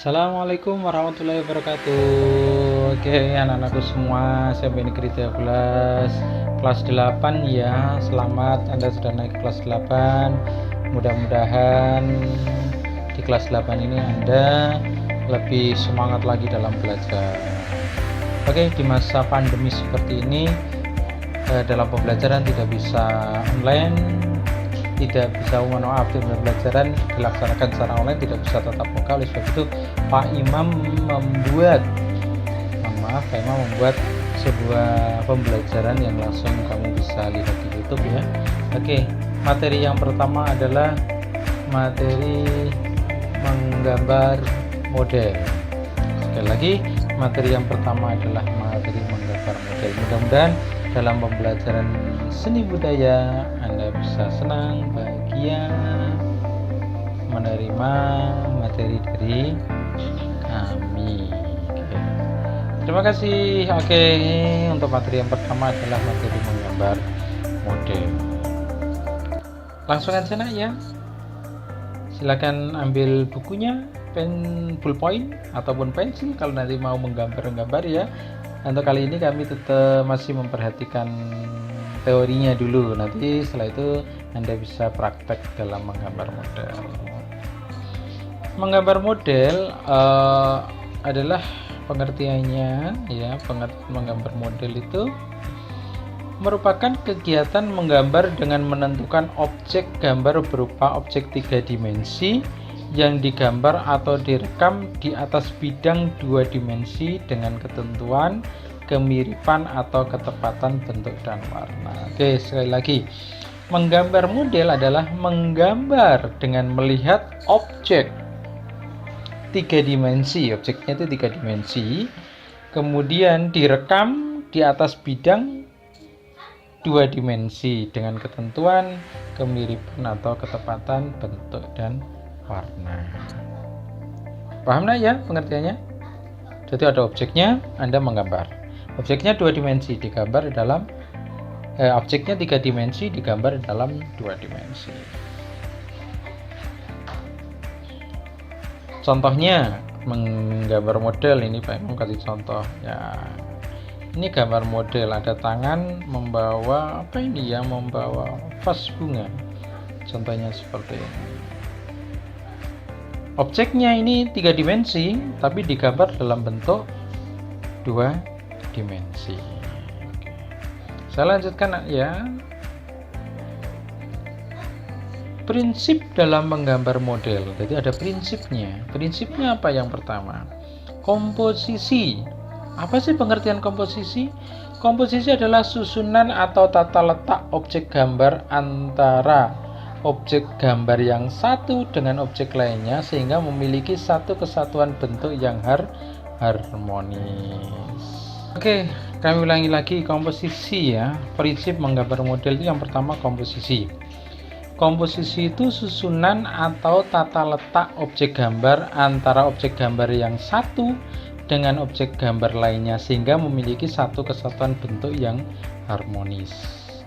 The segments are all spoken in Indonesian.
Assalamualaikum warahmatullahi wabarakatuh. Oke, anak-anakku semua, saya Beni Krita kelas 8 ya. Selamat Anda sudah naik kelas 8. Mudah-mudahan di kelas 8 ini Anda lebih semangat lagi dalam belajar. Oke, di masa pandemi seperti ini dalam pembelajaran tidak bisa online, tidak bisa pembelajaran dilaksanakan secara online, tidak bisa tatap muka. Oleh sebab itu Pak Imam membuat sebuah pembelajaran yang langsung kamu bisa lihat di YouTube ya. Oke, materi yang pertama adalah materi menggambar model. Sekali lagi, materi yang pertama adalah materi menggambar model. Mudah-mudahan dalam pembelajaran seni budaya Anda bisa senang, bahagia menerima materi dari kami. Terima kasih. Oke, untuk materi yang pertama adalah materi menggambar model. Langsung aja nak ya. Silakan ambil bukunya, ballpoint ataupun pensil kalau nanti mau menggambar ya. Untuk kali ini kami tetap masih memperhatikan teorinya dulu. Nanti setelah itu Anda bisa praktek dalam menggambar model. Menggambar model adalah pengertiannya ya. Menggambar model itu merupakan kegiatan menggambar dengan menentukan objek gambar berupa objek 3 dimensi yang digambar atau direkam di atas bidang 2 dimensi dengan ketentuan, kemiripan atau ketepatan bentuk dan warna. Oke, sekali lagi. Menggambar model adalah menggambar dengan melihat objek 3 dimensi. Objeknya itu 3 dimensi. Kemudian direkam di atas bidang 2 dimensi dengan ketentuan, kemiripan atau ketepatan bentuk dan warna. Paham nggak ya pengertiannya? Jadi ada objeknya, Anda menggambar. Objeknya 2 dimensi digambar dalam objeknya 3 dimensi digambar dalam 2 dimensi. Contohnya menggambar model ini Pak Imam kasih contoh ya. Ini gambar model, ada tangan membawa membawa vas bunga. Contohnya seperti ini. Objeknya ini 3 dimensi, tapi digambar dalam bentuk 2 dimensi. Oke. Saya lanjutkan ya. Prinsip dalam menggambar model. Jadi ada prinsipnya. Prinsipnya apa yang pertama? Komposisi. Apa sih pengertian komposisi? Komposisi adalah susunan atau tata letak objek gambar antara objek gambar yang satu dengan objek lainnya sehingga memiliki satu kesatuan bentuk yang harmonis. Oke, kami ulangi lagi komposisi ya. Prinsip menggambar model itu yang pertama komposisi. Komposisi itu susunan atau tata letak objek gambar antara objek gambar yang satu dengan objek gambar lainnya sehingga memiliki satu kesatuan bentuk yang harmonis.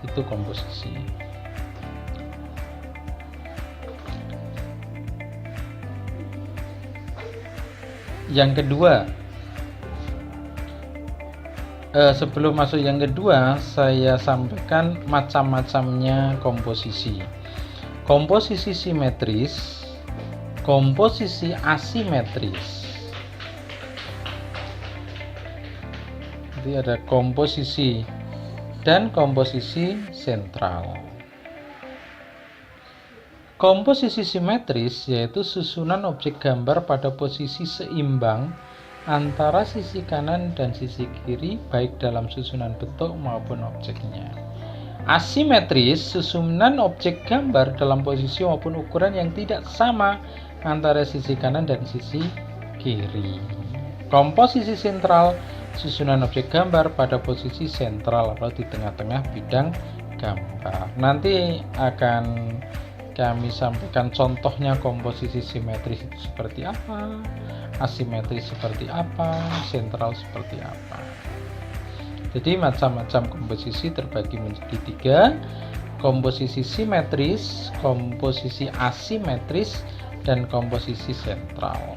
Itu komposisi. Yang kedua, sebelum masuk yang kedua, saya sampaikan macam-macamnya komposisi. Komposisi simetris, komposisi asimetris. Jadi ada komposisi dan komposisi sentral. Komposisi simetris yaitu susunan objek gambar pada posisi seimbang antara sisi kanan dan sisi kiri baik dalam susunan bentuk maupun objeknya. Asimetris susunan objek gambar dalam posisi maupun ukuran yang tidak sama antara sisi kanan dan sisi kiri. Komposisi sentral susunan objek gambar pada posisi sentral atau di tengah-tengah bidang gambar. Nanti akan kami sampaikan contohnya komposisi simetris itu seperti apa, asimetris seperti apa, sentral seperti apa. Jadi macam-macam komposisi terbagi menjadi 3, komposisi simetris, komposisi asimetris, dan komposisi sentral.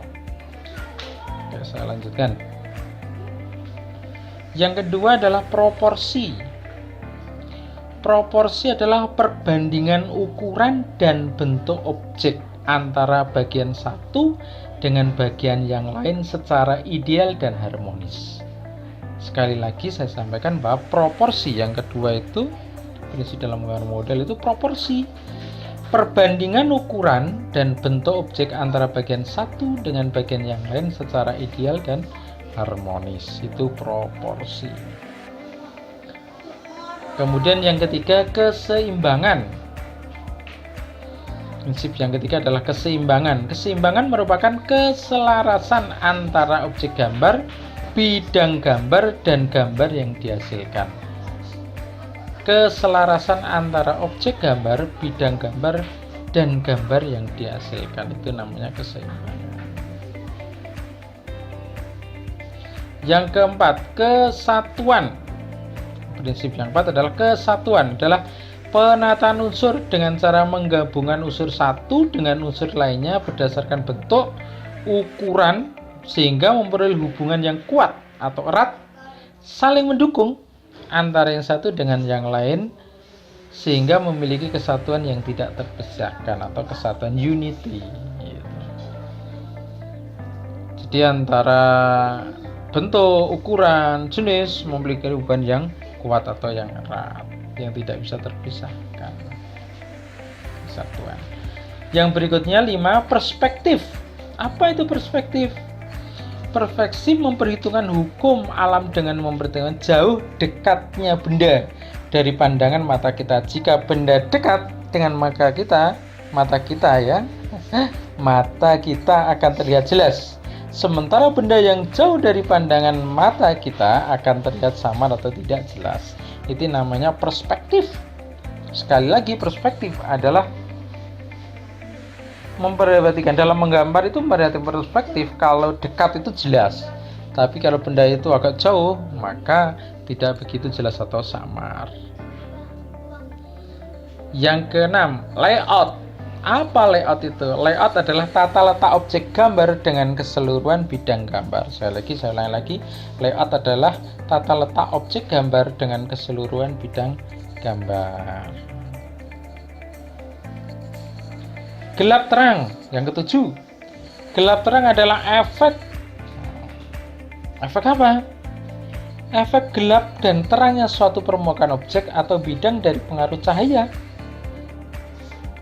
Oke, saya lanjutkan. Yang kedua adalah proporsi. Proporsi adalah perbandingan ukuran dan bentuk objek antara bagian satu dengan bagian yang lain secara ideal dan harmonis. Sekali lagi saya sampaikan bahwa proporsi yang kedua itu prinsip dalam menggambar model itu proporsi. Perbandingan ukuran dan bentuk objek antara bagian satu dengan bagian yang lain secara ideal dan harmonis, itu proporsi. Kemudian yang ketiga, keseimbangan. Prinsip yang ketiga adalah keseimbangan. Keseimbangan merupakan keselarasan antara objek gambar, bidang gambar, dan gambar yang dihasilkan. Keselarasan antara objek gambar, bidang gambar, dan gambar yang dihasilkan, itu namanya keseimbangan. Yang keempat, kesatuan. Prinsip yang keempat adalah kesatuan, adalah penataan unsur dengan cara menggabungkan unsur satu dengan unsur lainnya berdasarkan bentuk, ukuran, sehingga memperoleh hubungan yang kuat atau erat, saling mendukung antara yang satu dengan yang lain, sehingga memiliki kesatuan yang tidak terpisahkan atau kesatuan unity. Jadi antara bentuk, ukuran, jenis memiliki hubungan yang kuat atau yang erat, yang tidak bisa terpisahkan. Kesatuan. Yang berikutnya 5, perspektif. Apa itu perspektif? Perspektif memperhitungkan hukum alam dengan memperhitungkan jauh dekatnya benda dari pandangan mata kita. Jika benda dekat dengan mata kita akan terlihat jelas. Sementara benda yang jauh dari pandangan mata kita akan terlihat samar atau tidak jelas. Itu namanya perspektif. Sekali lagi, perspektif adalah memperhatikan dalam menggambar itu memperhatikan perspektif. Kalau dekat itu jelas, tapi kalau benda itu agak jauh maka tidak begitu jelas atau samar. Yang keenam, layout. Apa layout itu? Layout adalah tata letak objek gambar dengan keseluruhan bidang gambar. Saya ulangi lagi, layout adalah tata letak objek gambar dengan keseluruhan bidang gambar. Gelap terang. Yang ketujuh, gelap terang adalah efek. Efek apa? Efek gelap dan terangnya suatu permukaan objek atau bidang dari pengaruh cahaya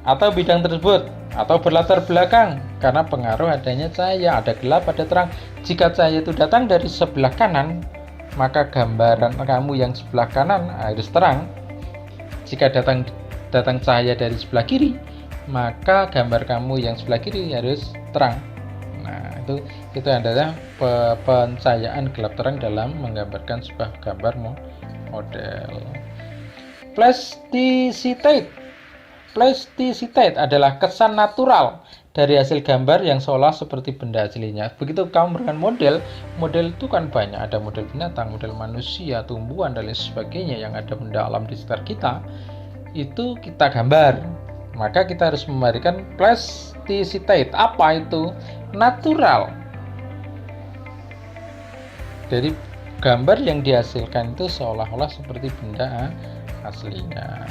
atau bidang tersebut, atau berlatar belakang karena pengaruh adanya cahaya. Ada gelap, ada terang. Jika cahaya itu datang dari sebelah kanan, maka gambaran kamu yang sebelah kanan harus terang. Jika datang cahaya dari sebelah kiri, maka gambar kamu yang sebelah kiri harus terang. Nah, itu adalah pencahayaan gelap terang dalam menggambarkan sebuah gambar model. Plasticity adalah kesan natural dari hasil gambar yang seolah seperti benda aslinya. Begitu kamu memberikan model itu kan banyak, ada model binatang, model manusia, tumbuhan, dan lain sebagainya yang ada benda alam di sekitar kita, itu kita gambar. Maka kita harus memberikan plasticity. Apa itu? Natural. Jadi gambar yang dihasilkan itu seolah-olah seperti benda aslinya.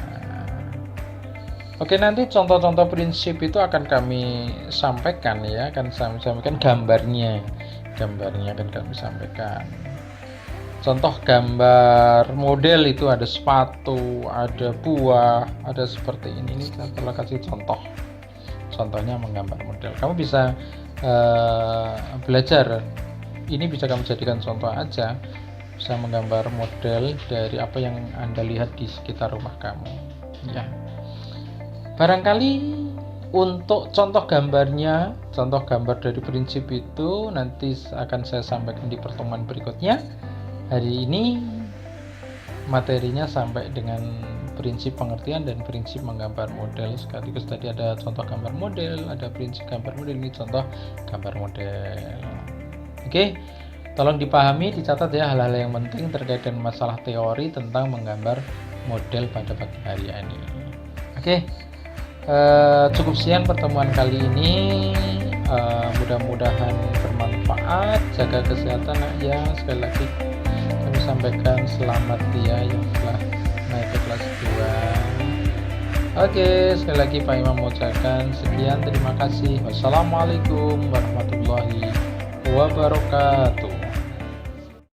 Oke, nanti contoh-contoh prinsip itu akan kami sampaikan ya, akan kami sampaikan gambarnya akan kami sampaikan. Contoh gambar model itu ada sepatu, ada buah, ada seperti ini. Ini saya telah kasih contohnya menggambar model. Kamu bisa belajar. Ini bisa kamu jadikan contoh aja, bisa menggambar model dari apa yang Anda lihat di sekitar rumah kamu ya. Barangkali untuk contoh gambar dari prinsip itu nanti akan saya sampaikan di pertemuan berikutnya. Hari ini materinya sampai dengan prinsip pengertian dan prinsip menggambar model. Sekaligus tadi ada contoh gambar model, ada prinsip gambar model, ini contoh gambar model. Oke, tolong dipahami, dicatat ya hal-hal yang penting terkait dengan masalah teori tentang menggambar model pada pagi hari ini. Oke. Cukup sekian pertemuan kali ini. Mudah-mudahan bermanfaat. Jaga kesehatan ya. Sekali lagi kami sampaikan selamat ya yang telah naik ke kelas 2. Oke, sekali lagi Pak Imam mengucapkan sekian, terima kasih. Wassalamualaikum warahmatullahi wabarakatuh.